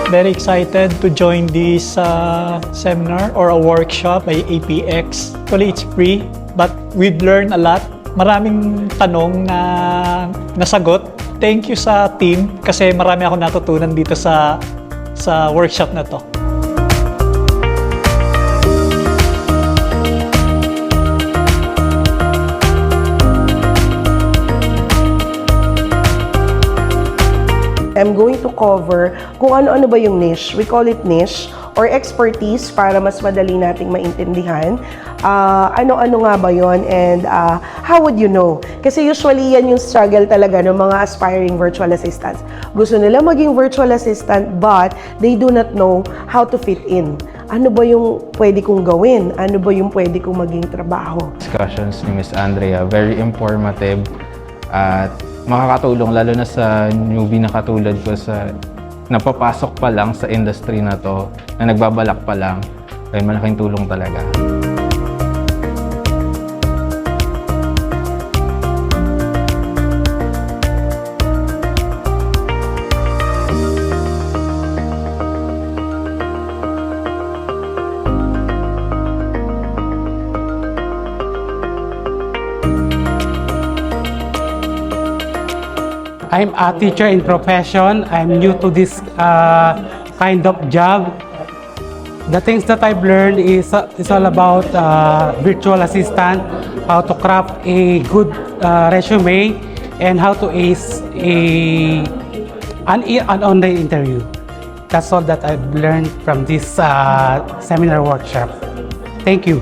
Very excited to join this seminar or a workshop by APX. Actually, it's free, but we've learned a lot. Maraming tanong na nasagot. Thank you sa team kasi marami ako natutunan dito sa workshop na to. I'm going to cover kung ano-ano ba yung niche. We call it niche or expertise para mas madali nating maintindihan. Ano-ano nga ba yon and how would you know? Kasi usually yan yung struggle talaga ng mga aspiring virtual assistants. Gusto nila maging virtual assistant but they do not know how to fit in. Ano ba yung pwede kong gawin? Ano ba yung pwede kong maging trabaho? Discussions ni Ms. Andrea, very informative at makakatulong lalo na sa newbie na katulad ko sa napapasok pa lang sa industry na to, na nagbabalak pa lang. Ay malaking tulong talaga. I'm a teacher in profession. I'm new to this kind of job. The things that I've learned is all about virtual assistant, how to craft a good resume, and how to ace an online interview. That's all that I've learned from this seminar workshop. Thank you.